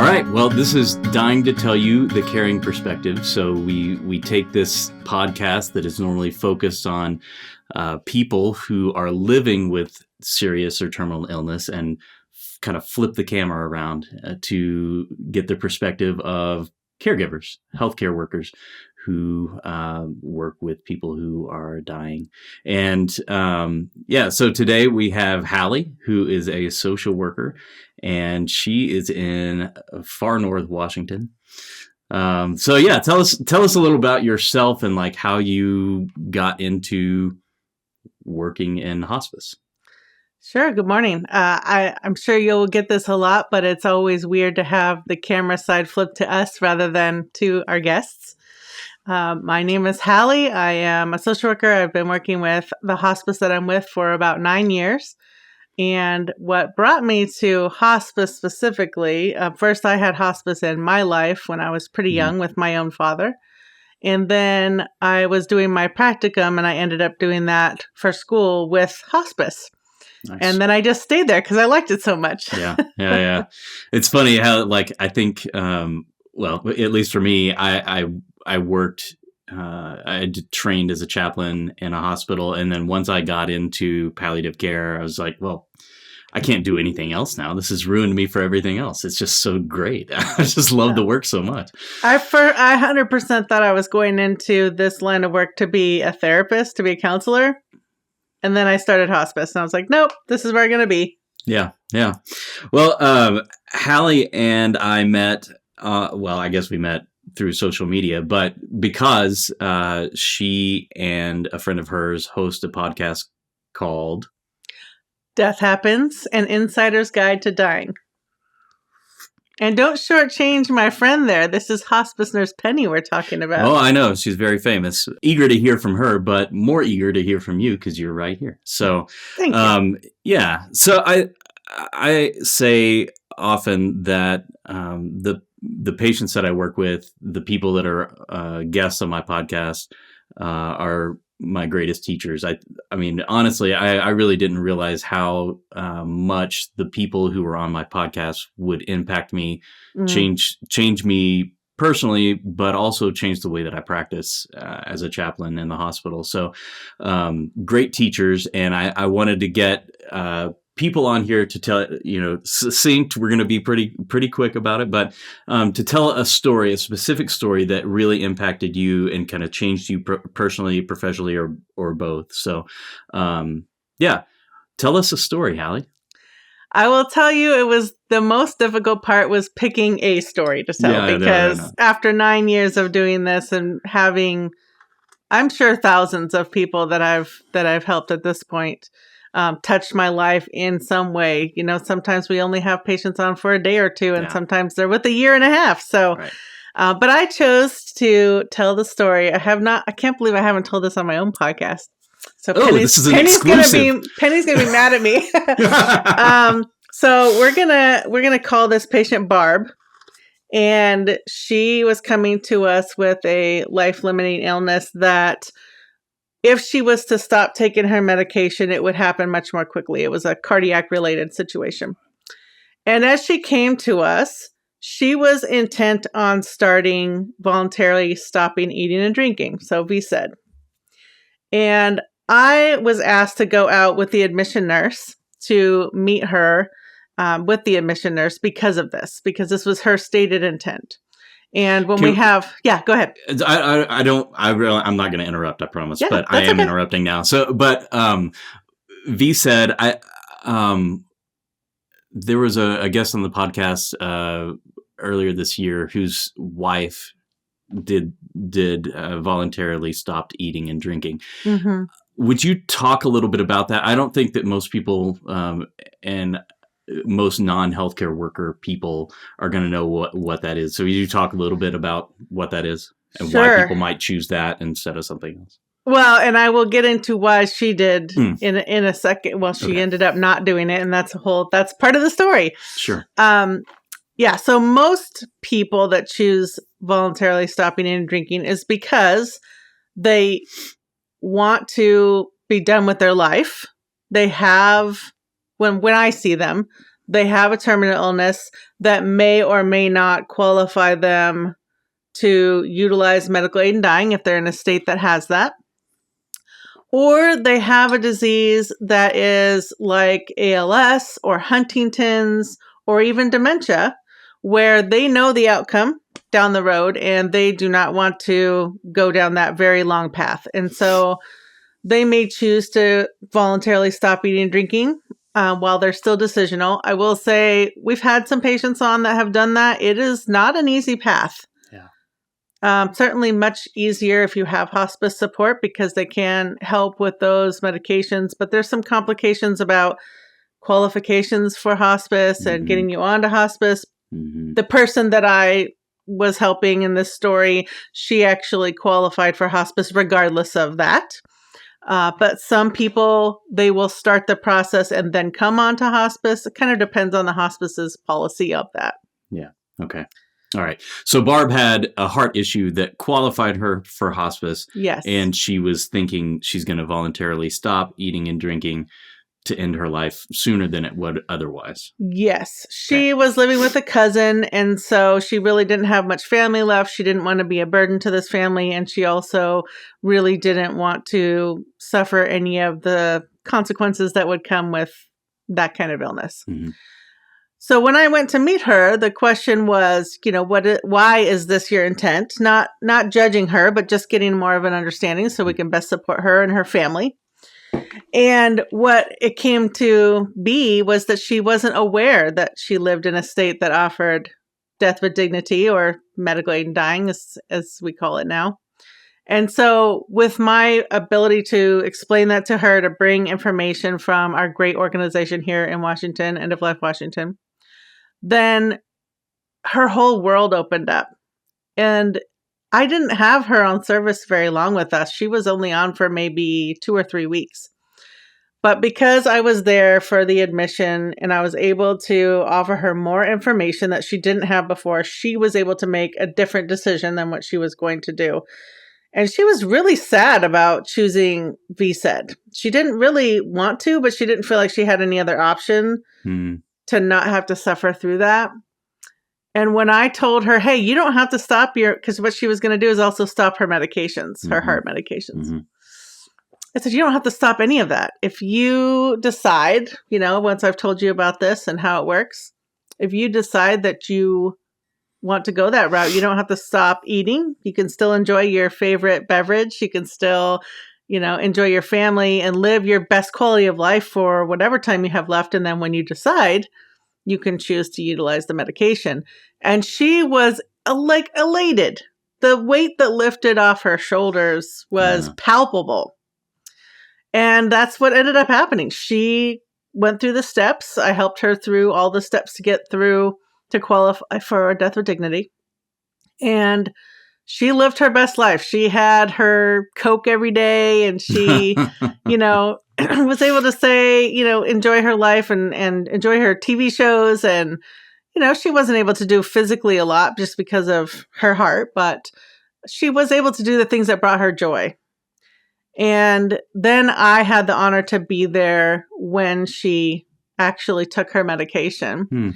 right. Well, this is Dying to Tell You the Caring Perspective. So we take this podcast that is normally focused on people who are living with serious or terminal illness and kind of flip the camera around to get the perspective of caregivers, healthcare workers who work with people who are dying. And so today we have Halley, who is a social worker, and she is in far north Washington. Tell us a little about yourself and like how you got into working in hospice. Sure. Good morning. I'm sure you'll get this a lot, but it's always weird to have the camera side flipped to us rather than to our guests. My name is Halley. I am a social worker. I've been working with the hospice that I'm with for about 9 years. And what brought me to hospice specifically, first I had hospice in my life when I was pretty young with my own father. And then I was doing my practicum and I ended up doing that for school with hospice. Nice. And then I just stayed there because I liked it so much. Yeah. It's funny how, like, I think, at least for me, I worked, I trained as a chaplain in a hospital. And then once I got into palliative care, I was like, well, I can't do anything else now. This has ruined me for everything else. It's just so great. I just love the work so much. I 100% thought I was going into this line of work to be a therapist, to be a counselor. And then I started hospice, and I was like, nope, this is where I'm going to be. Yeah. Well, Halley and I met, I guess we met through social media, but because she and a friend of hers host a podcast called Death Happens, An Insider's Guide to Dying. And don't shortchange my friend there. This is Hospice Nurse Penny we're talking about. Oh, I know. She's very famous. Eager to hear from her, but more eager to hear from you because you're right here. So, thank you. Yeah. So I say often that the patients that I work with, the people that are guests on my podcast, are my greatest teachers. I mean, honestly, I really didn't realize how much the people who were on my podcast would impact me, change me personally, but also change the way that I practice as a chaplain in the hospital. So great teachers. And I wanted to get people on here to tell, succinct. We're going to be pretty quick about it, but to tell a specific story that really impacted you and kind of changed you personally, professionally, or both. So, tell us a story, Halley. I will tell you, it was the most difficult part was picking a story to tell because after 9 years of doing this and having, I'm sure, thousands of people that I've helped at this point. Touched my life in some way. Sometimes we only have patients on for a day or two, and sometimes they're with a year and a half. So, right. But I chose to tell the story. I can't believe I haven't told this on my own podcast. So this is an exclusive. Penny's gonna be mad at me. So we're gonna call this patient Barb, and she was coming to us with a life-limiting illness that, if she was to stop taking her medication, it would happen much more quickly. It was a cardiac-related situation. And as she came to us, she was intent on voluntarily stopping eating and drinking. So V said. And I was asked to go out with the admission nurse to meet her with the admission nurse because this was her stated intent. And when go ahead. I'm not going to interrupt, I promise, but I am interrupting now. So, but, V said, there was a guest on the podcast, earlier this year whose wife did voluntarily stopped eating and drinking. Mm-hmm. Would you talk a little bit about that? I don't think that most people, and most non-healthcare worker people are going to know what that is. So you talk a little bit about what that is and why people might choose that instead of something else. Well, and I will get into why she did in a second. Well, she ended up not doing it, and that's part of the story. Sure. So most people that choose voluntarily stopping eating and drinking is because they want to be done with their life. They have, when I see them, they have a terminal illness that may or may not qualify them to utilize medical aid in dying if they're in a state that has that. Or they have a disease that is like ALS or Huntington's or even dementia, where they know the outcome down the road and they do not want to go down that very long path. And so they may choose to voluntarily stop eating and drinking while they're still decisional. I will say we've had some patients on that have done that. It is not an easy path. Certainly much easier if you have hospice support because they can help with those medications. But there's some complications about qualifications for hospice and getting you onto hospice. The person that I was helping in this story, she actually qualified for hospice regardless of that. But some people, they will start the process and then come on to hospice. It kind of depends on the hospice's policy of that. Yeah. Okay. All right. So Barb had a heart issue that qualified her for hospice. Yes. And she was thinking she's going to voluntarily stop eating and drinking to end her life sooner than it would otherwise. Yes. She was living with a cousin, and so she really didn't have much family left. She didn't want to be a burden to this family, and she also really didn't want to suffer any of the consequences that would come with that kind of illness. So when I went to meet her, the question was, why is this your intent? Not judging her, but just getting more of an understanding so we can best support her and her family. And what it came to be was that she wasn't aware that she lived in a state that offered death with dignity, or medical aid in dying, as we call it now. And so with my ability to explain that to her, to bring information from our great organization here in Washington, End of Life Washington, then her whole world opened up. And I didn't have her on service very long with us. She was only on for maybe 2 or 3 weeks. But because I was there for the admission and I was able to offer her more information that she didn't have before, she was able to make a different decision than what she was going to do. And she was really sad about choosing VSED. She didn't really want to, but she didn't feel like she had any other option to not have to suffer through that. And when I told her, hey, you don't have to stop because what she was going to do is also stop her medications, her heart medications. I said, you don't have to stop any of that. If you decide, once I've told you about this and how it works, if you decide that you want to go that route, you don't have to stop eating. You can still enjoy your favorite beverage. You can still, enjoy your family and live your best quality of life for whatever time you have left. And then when you decide, you can choose to utilize the medication. And she was elated. The weight that lifted off her shoulders was palpable. And that's what ended up happening. She went through the steps. I helped her through all the steps to get through to qualify for death with dignity. And she lived her best life. She had her Coke every day, and she, was able to say, enjoy her life and enjoy her TV shows. And, she wasn't able to do physically a lot just because of her heart, but she was able to do the things that brought her joy. And then I had the honor to be there when she actually took her medication.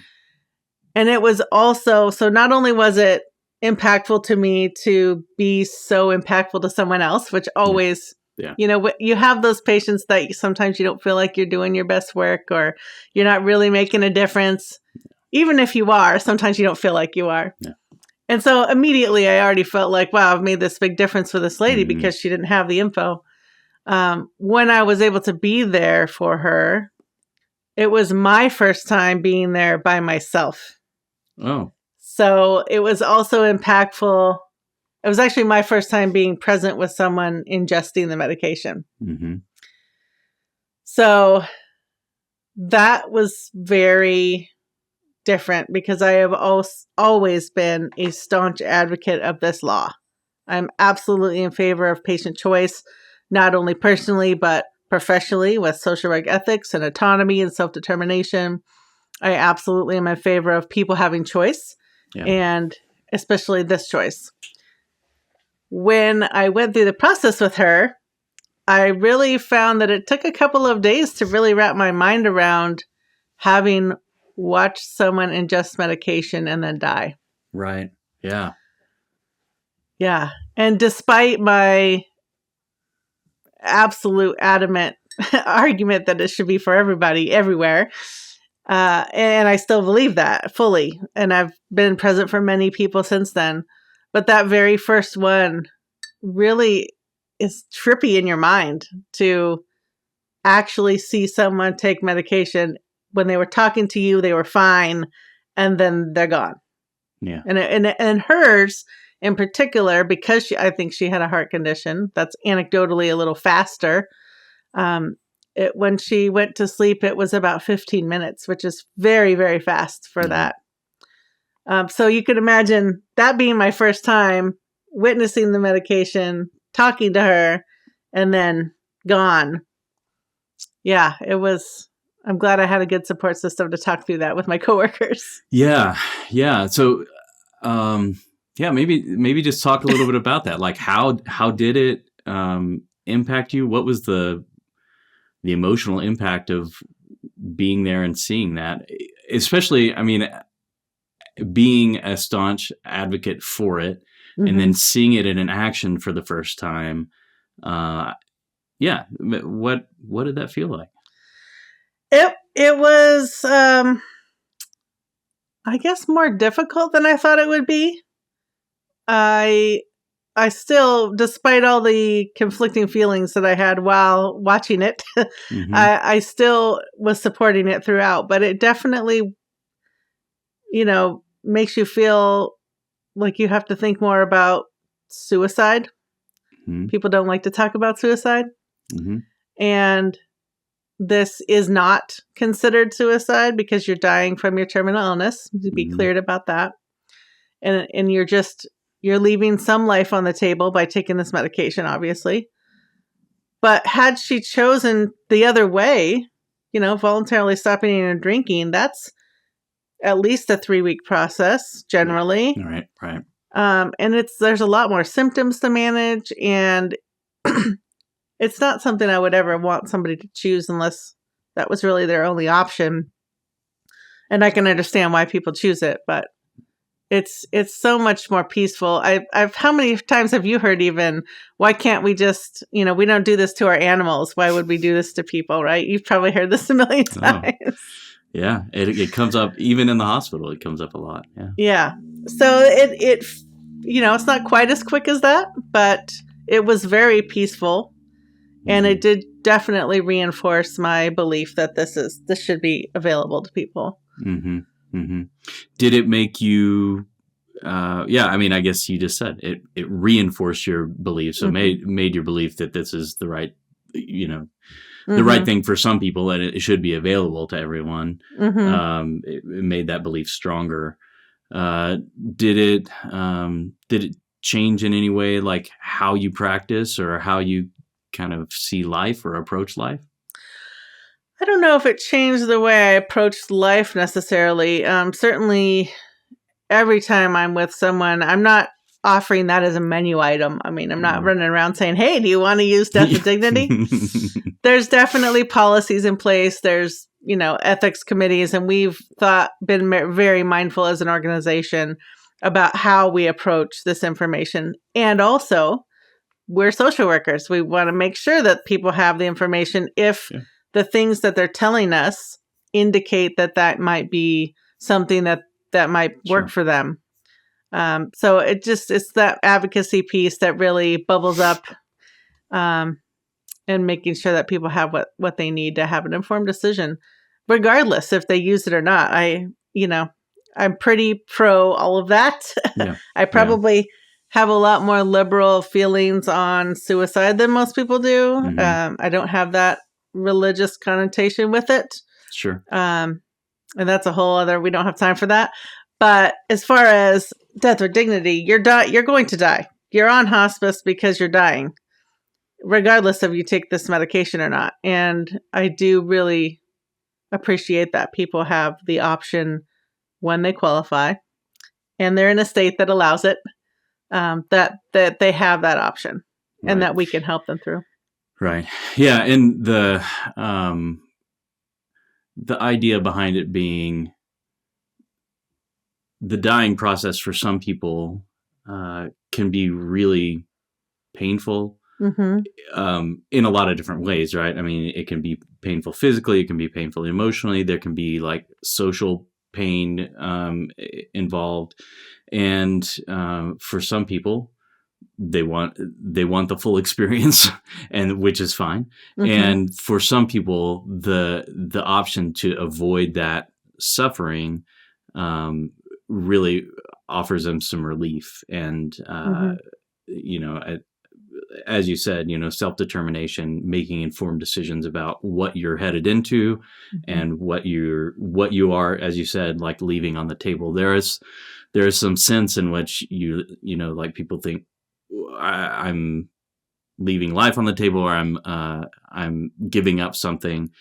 And it was also, so not only was it impactful to me to be so impactful to someone else, which always, you have those patients that sometimes you don't feel like you're doing your best work or you're not really making a difference. Even if you are, sometimes you don't feel like you are. And so immediately I already felt like, wow, I've made this big difference for this lady because she didn't have the info. When I was able to be there for her, it was my first time being there by myself. Oh. So it was also impactful. It was actually my first time being present with someone ingesting the medication. So that was very different because I have always been a staunch advocate of this law. I'm absolutely in favor of patient choice, not only personally, but professionally with social work ethics and autonomy and self-determination. I absolutely am in favor of people having choice, and especially this choice. When I went through the process with her, I really found that it took a couple of days to really wrap my mind around having watch someone ingest medication and then die. Right. Yeah. Yeah. And despite my absolute adamant argument that it should be for everybody everywhere, and I still believe that fully. And I've been present for many people since then. But that very first one really is trippy in your mind to actually see someone take medication when they were talking to you, they were fine, and then they're gone. Yeah. And hers in particular, because I think she had a heart condition that's anecdotally a little faster. When she went to sleep, it was about 15 minutes, which is very, very fast for that. So you could imagine that being my first time witnessing the medication, talking to her, and then gone. Yeah, it was. I'm glad I had a good support system to talk through that with my coworkers. Yeah. Yeah. So, maybe just talk a little bit about that. Like how did it impact you? What was the emotional impact of being there and seeing that? Especially, I mean, being a staunch advocate for it, mm-hmm. and then seeing it in action for the first time. What did that feel like? It was, I guess, more difficult than I thought it would be. I still, despite all the conflicting feelings that I had while watching it, mm-hmm. I still was supporting it throughout. But it definitely, makes you feel like you have to think more about suicide. Mm-hmm. People don't like to talk about suicide. Mm-hmm. And this is not considered suicide because you're dying from your terminal illness, to be mm-hmm. cleared about that. And you're leaving some life on the table by taking this medication, obviously. But had she chosen the other way, voluntarily stopping eating and drinking, that's at least a 3-week process, generally. Right. And there's a lot more symptoms to manage, and it's not something I would ever want somebody to choose unless that was really their only option. And I can understand why people choose it, but it's so much more peaceful. How many times have you heard even, why can't we just, we don't do this to our animals. Why would we do this to people, right? You've probably heard this a million times. Oh. Yeah. It comes up, even in the hospital, it comes up a lot. Yeah. Yeah. So it it's not quite as quick as that, but it was very peaceful. Mm-hmm. And it did definitely reinforce my belief that this should be available to people. Mm-hmm. Mm-hmm. Did it make you? I guess you just said it. It reinforced your belief, so mm-hmm. made your belief that this is the right, mm-hmm. the right thing for some people, and it should be available to everyone. Mm-hmm. It made that belief stronger. Did it change in any way, like how you practice or how you kind of see life or approach life? I don't know if it changed the way I approached life necessarily. Certainly, every time I'm with someone, I'm not offering that as a menu item. I mean, I'm not running around saying, hey, do you want to use death with dignity? There's definitely policies in place. There's, ethics committees, and we've been very mindful as an organization about how we approach this information. And also, we're social workers. We want to make sure that people have the information if the things that they're telling us indicate that might be something that might work for them. So it's that advocacy piece that really bubbles up, and making sure that people have what they need to have an informed decision, regardless if they use it or not. I'm pretty pro all of that. Yeah. I probably have a lot more liberal feelings on suicide than most people do. Mm-hmm. I don't have that religious connotation with it. Sure. And that's a whole other, we don't have time for that. But as far as death or dignity, you're going to die. You're on hospice because you're dying, regardless of you take this medication or not. And I do really appreciate that people have the option when they qualify and they're in a state that allows it, that they have that option, and that we can help them through. Right. Yeah. And the idea behind it being the dying process for some people can be really painful in a lot of different ways, right? I mean, it can be painful physically, it can be painful emotionally, there can be like social pain involved, and for some people, they want the full experience, and which is fine. And for some people, the option to avoid that suffering really offers them some relief, and you know, as you said, you know, self-determination, making informed decisions about what you're headed into and what you are, as you said, like leaving on the table. There is some sense in which you know, like people think I'm leaving life on the table, or I'm giving up something,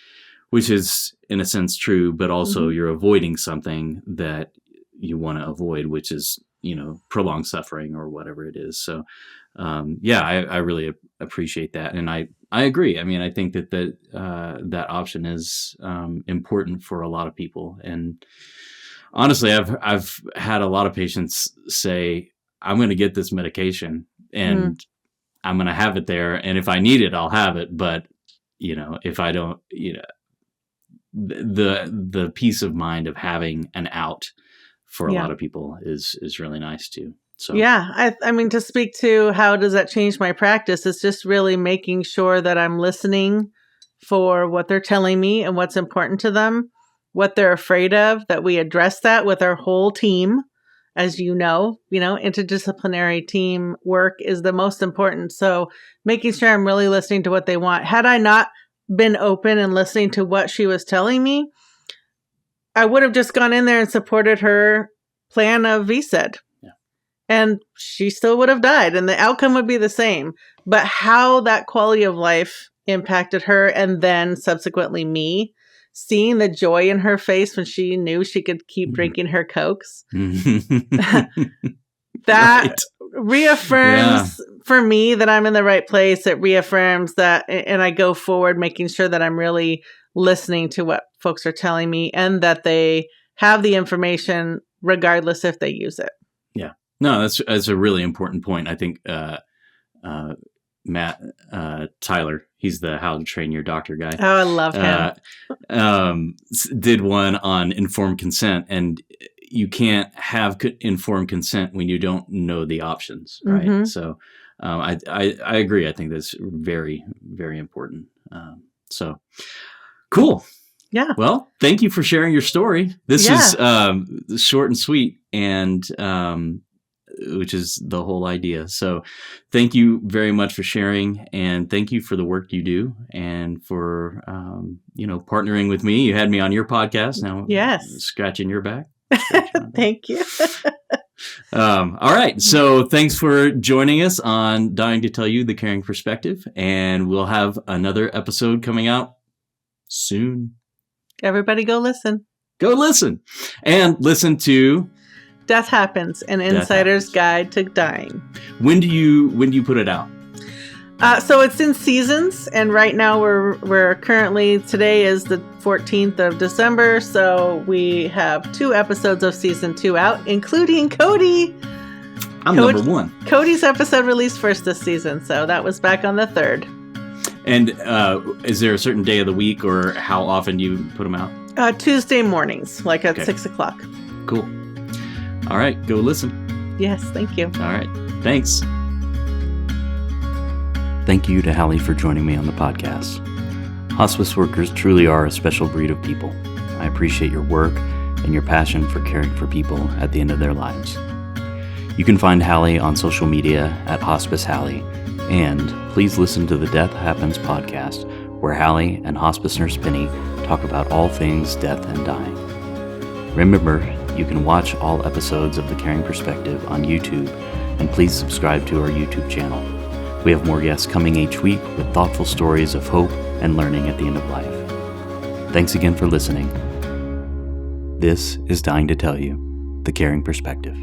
which is in a sense true, but also you're avoiding something that you want to avoid, which is, you know, prolonged suffering or whatever it is. So I really appreciate that, and I agree. I mean, I think that that option is important for a lot of people. And honestly, I've had a lot of patients say, I'm going to get this medication and I'm going to have it there, and if I need it, I'll have it. But, you know, if I don't, you know, the peace of mind of having an out for a lot of people is really nice too. So yeah, I mean, to speak to how does that change my practice, it's just really making sure that I'm listening for what they're telling me and what's important to them, what they're afraid of, that we address that with our whole team. As you know, interdisciplinary team work is the most important. So making sure I'm really listening to what they want. Had I not been open and listening to what she was telling me, I would have just gone in there and supported her plan of VSED. And she still would have died, and the outcome would be the same. But how that quality of life impacted her, and then subsequently me, seeing the joy in her face when she knew she could keep drinking her Cokes, that reaffirms for me that I'm in the right place. It reaffirms that, and I go forward making sure that I'm really listening to what folks are telling me, and that they have the information regardless if they use it. Yeah. No, that's a really important point. I think Matt Tyler, he's the How to Train Your Doctor guy. Oh, I love him. Did one on informed consent, and you can't have informed consent when you don't know the options, right? So I agree. I think that's very, very important. So cool. Yeah. Well, thank you for sharing your story. This is short and sweet, and which is the whole idea. So thank you very much for sharing, and thank you for the work you do, and for, partnering with me. You had me on your podcast. Now, scratching your back. Thank you. All right. So thanks for joining us on Dying to Tell You, The Caring Perspective, and we'll have another episode coming out soon. Everybody go listen. Go listen. And listen to Death Happens, an Insider's Guide to Dying. When do you put it out? So it's in seasons, and right now we're currently, today is the 14th of December, so we have 2 episodes of season 2 out, including Cody. I'm number 1. Cody's episode released first this season, so that was back on the 3rd. And is there a certain day of the week, or how often do you put them out? Tuesday mornings, like at 6 o'clock. Cool. All right, go listen. Yes, thank you. All right, thanks. Thank you to Halley for joining me on the podcast. Hospice workers truly are a special breed of people. I appreciate your work and your passion for caring for people at the end of their lives. You can find Halley on social media at Hospice Halley, and please listen to the Death Happens podcast, where Halley and Hospice Nurse Penny talk about all things death and dying. Remember, you can watch all episodes of The Caring Perspective on YouTube, and please subscribe to our YouTube channel. We have more guests coming each week with thoughtful stories of hope and learning at the end of life. Thanks again for listening. This is Dying to Tell You, The Caring Perspective.